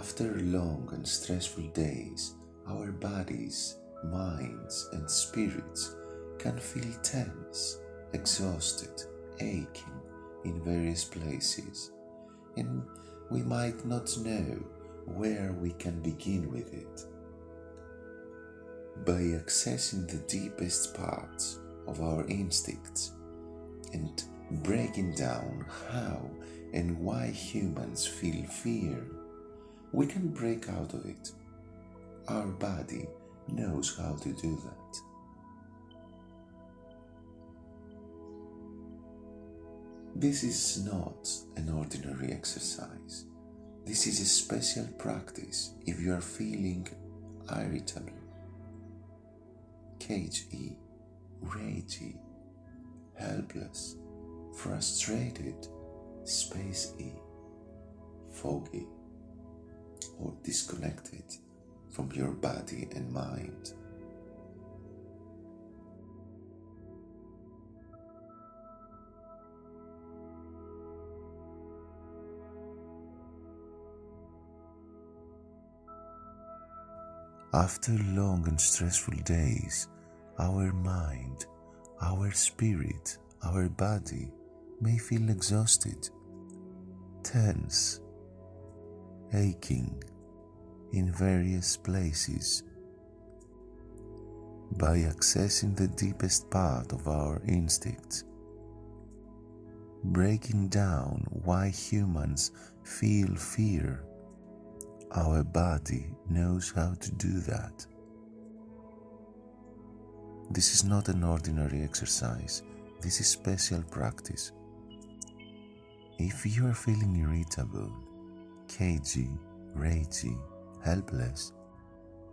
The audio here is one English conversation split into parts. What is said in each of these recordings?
After long and stressful days, our bodies, minds, and spirits can feel tense, exhausted, aching in various places, and we might not know where we can begin with it. By accessing the deepest parts of our instincts and breaking down how and why humans feel fear, we can break out of it. Our body knows how to do that. This is not an ordinary exercise. This is a special practice if you are feeling irritable, cagey, ragey, helpless, frustrated, spacey, foggy, or disconnected from your body and mind. After long and stressful days, our mind, our spirit, our body may feel exhausted, tense, aching in various places. By accessing the deepest part of our instincts, breaking down why humans feel fear, our body knows how to do that. This is not an ordinary exercise. This is special practice. If you are feeling irritable, cagey, ragey, helpless,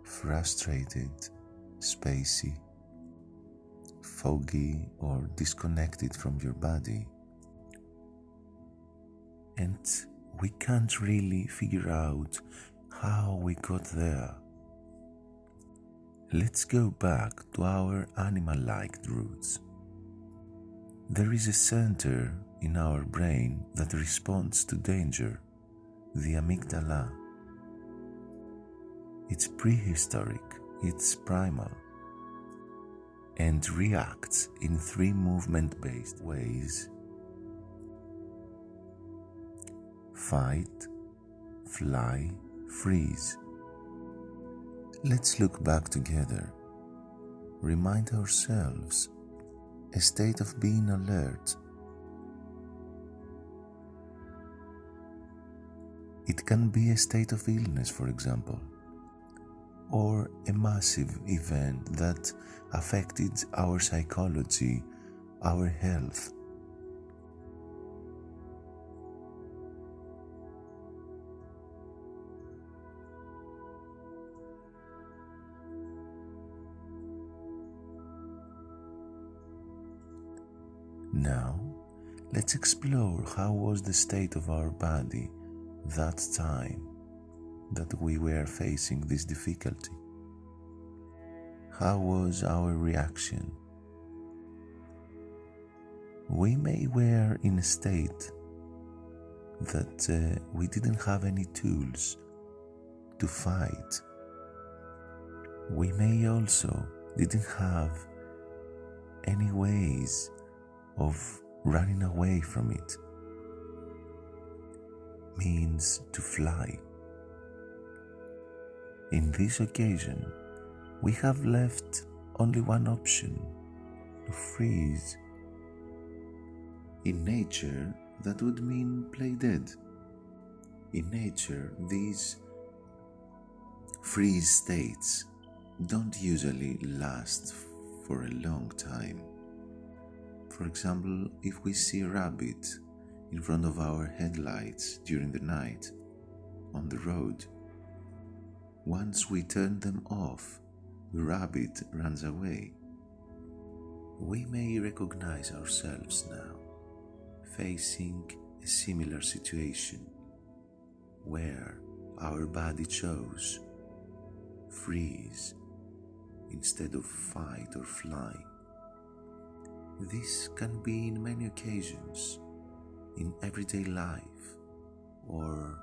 frustrated, spacey, foggy, or disconnected from your body, and we can't really figure out how we got there, let's go back to our animal-like roots. There is a center in our brain that responds to danger, the amygdala. It's prehistoric, it's primal, and reacts in 3 movement-based ways: fight, fly, freeze. Let's look back together. Remind ourselves a state of being alert. It can be a state of illness, for example, or a massive event that affected our psychology, our health. Now, let's explore how was the state of our body that time that we were facing this difficulty. How was our reaction? We may were in a state that we didn't have any tools to fight. We may also didn't have any ways of running away from it, means to fly. In this occasion, we have left only one option: to freeze. In nature, that would mean play dead. In nature, these freeze states don't usually last for a long time. For example, if we see a rabbit in front of our headlights during the night on the road, once we turn them off, the rabbit runs away. We may recognize ourselves now facing a similar situation where our body chose freeze instead of fight or fly. This can be in many occasions, in everyday life or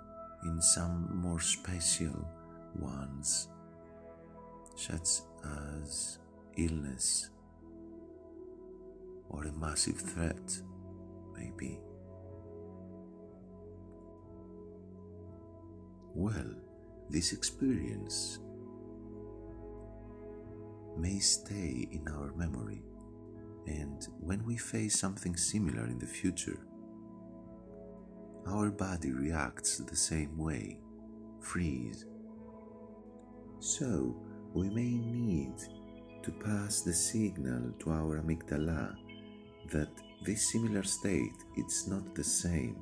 in some more special ones, such as illness or a massive threat, maybe. Well, this experience may stay in our memory, and when we face something similar in the future, our body reacts the same way, freeze. So, we may need to pass the signal to our amygdala that this similar state is not the same,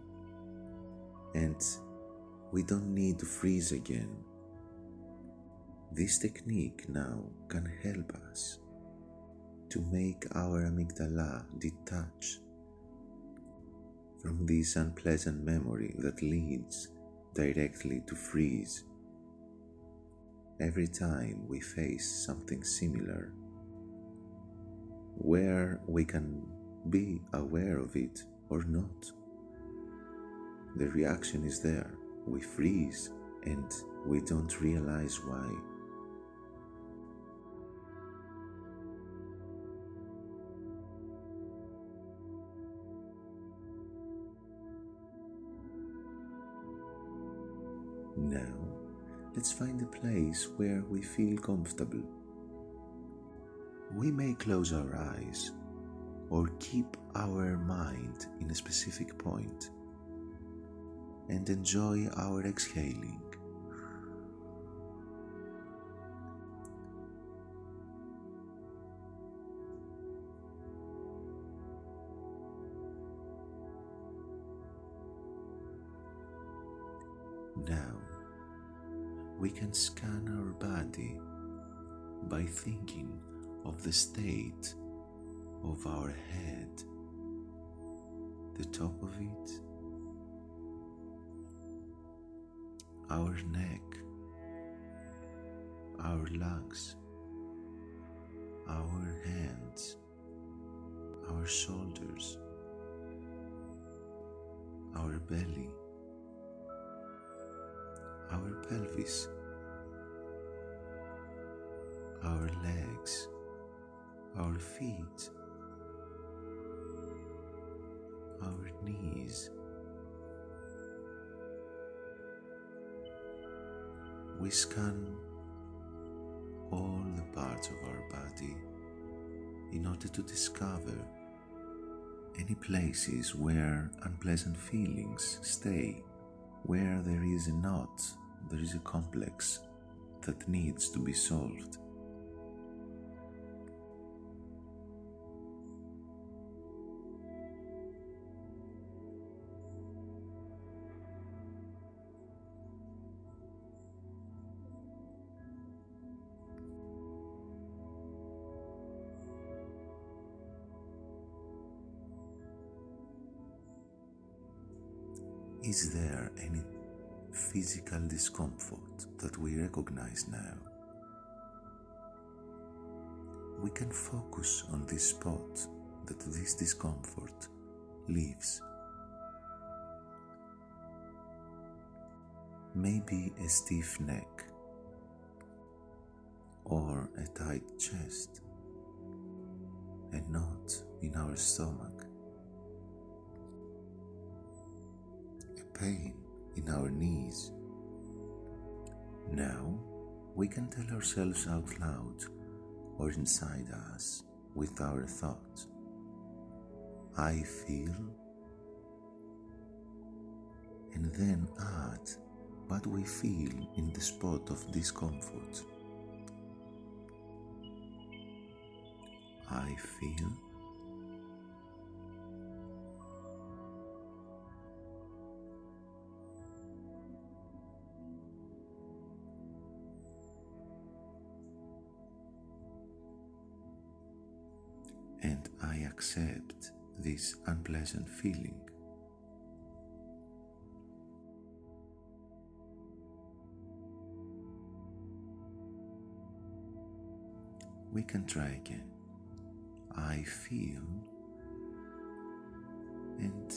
and we don't need to freeze again. This technique now can help us to make our amygdala detach from this unpleasant memory that leads directly to freeze every time we face something similar, where we can be aware of it or not. The reaction is there. We freeze and we don't realize why. Now, let's find a place where we feel comfortable. We may close our eyes or keep our mind in a specific point and enjoy our exhaling. Now, we can scan our body by thinking of the state of our head, the top of it, our neck, our legs, our hands, our shoulders, our belly, our pelvis, our legs, our feet, our knees. We scan all the parts of our body in order to discover any places where unpleasant feelings stay, where there is a knot, there is a complex that needs to be solved. Is there any physical discomfort that we recognize now? We can focus on this spot that this discomfort leaves. Maybe a stiff neck or a tight chest, a knot in our stomach, pain in our knees. Now we can tell ourselves out loud or inside us with our thoughts, I feel, and then add what we feel in the spot of discomfort. I feel, and I accept this unpleasant feeling. We can try again. I feel, and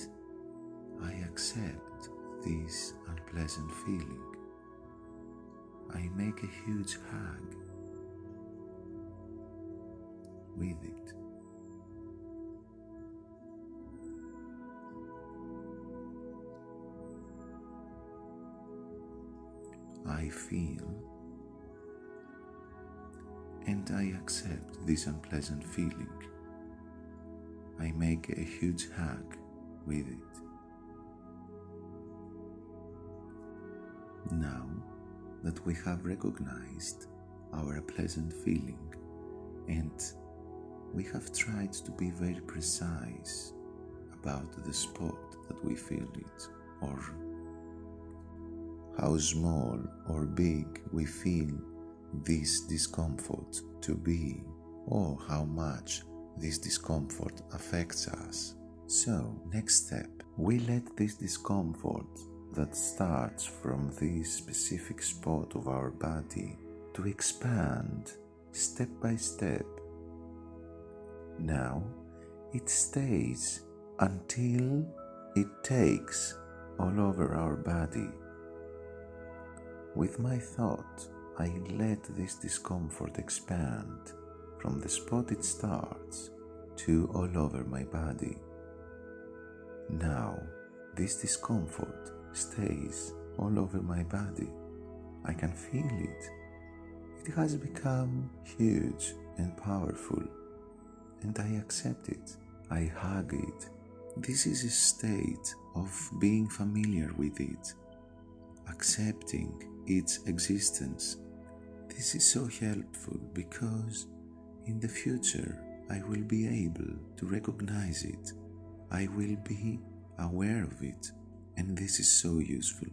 I accept this unpleasant feeling, I make a huge hug with it. I feel and I accept this unpleasant feeling. I make a huge hug with it. Now that we have recognized our unpleasant feeling and we have tried to be very precise about the spot that we feel it, or how small or big we feel this discomfort to be, or how much this discomfort affects us. So, next step, we let this discomfort that starts from this specific spot of our body to expand step by step. Now, it stays until it takes all over our body. With my thought, I let this discomfort expand from the spot it starts to all over my body. Now, this discomfort stays all over my body. I can feel it. It has become huge and powerful, and I accept it. I hug it. This is a state of being familiar with it, accepting its existence. This is so helpful because in the future I will be able to recognize it. I will be aware of it, and this is so useful.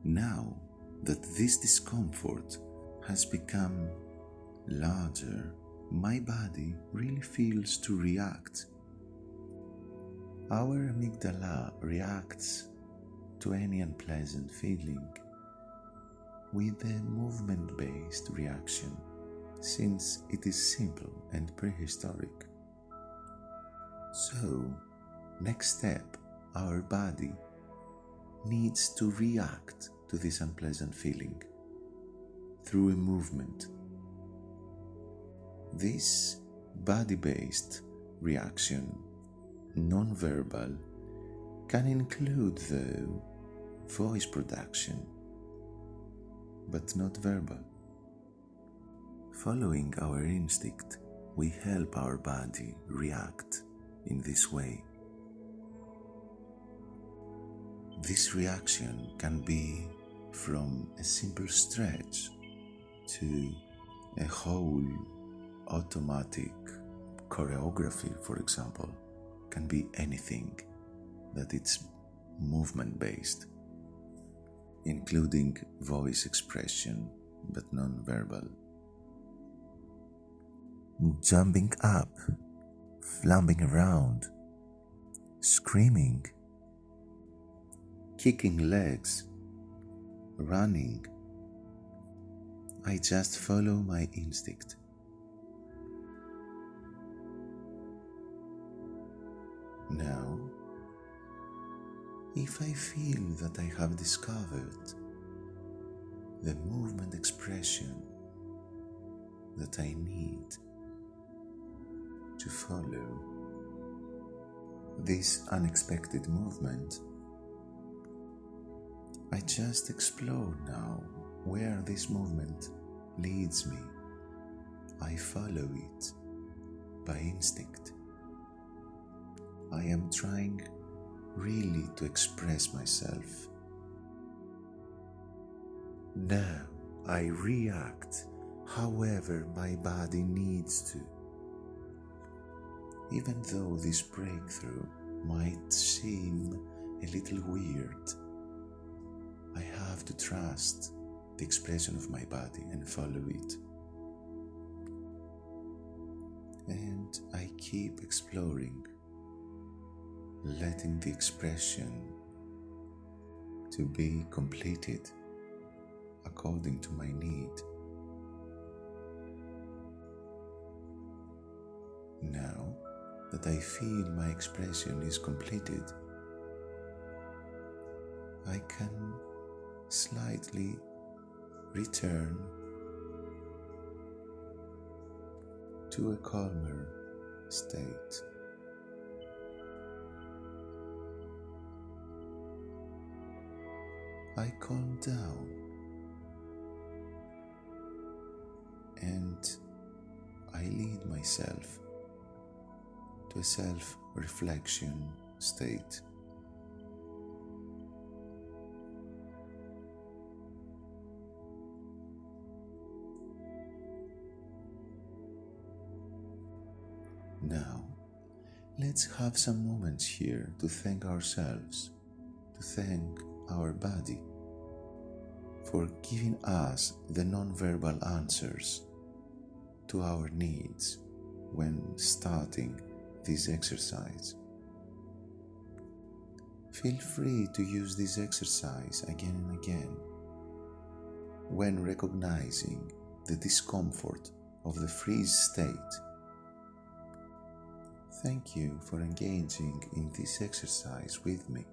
Now that this discomfort has become larger, my body really feels to react. Our amygdala reacts to any unpleasant feeling with a movement-based reaction, since it is simple and prehistoric. So, next step, our body needs to react to this unpleasant feeling through a movement. This body-based reaction, non-verbal, can include the voice production, but not verbal. Following our instinct, we help our body react in this way. This reaction can be from a simple stretch to a whole automatic choreography, for example. Can be anything that it's movement-based, including voice expression, but non-verbal. Jumping up, flapping around, screaming, kicking legs, running. I just follow my instinct. Now, if I feel that I have discovered the movement expression that I need to follow this unexpected movement, I just explore now where this movement leads me. I follow it by instinct. I am trying really to express myself. Now I react however my body needs to. Even though this breakthrough might seem a little weird, I have to trust the expression of my body and follow it. And I keep exploring, letting the expression to be completed according to my need. Now that I feel my expression is completed, I can slightly return to a calmer state. I calm down and I lead myself to a self-reflection state. Now, let's have some moments here to thank ourselves, to thank our body for giving us the non-verbal answers to our needs when starting this exercise. Feel free to use this exercise again and again when recognizing the discomfort of the freeze state. Thank you for engaging in this exercise with me.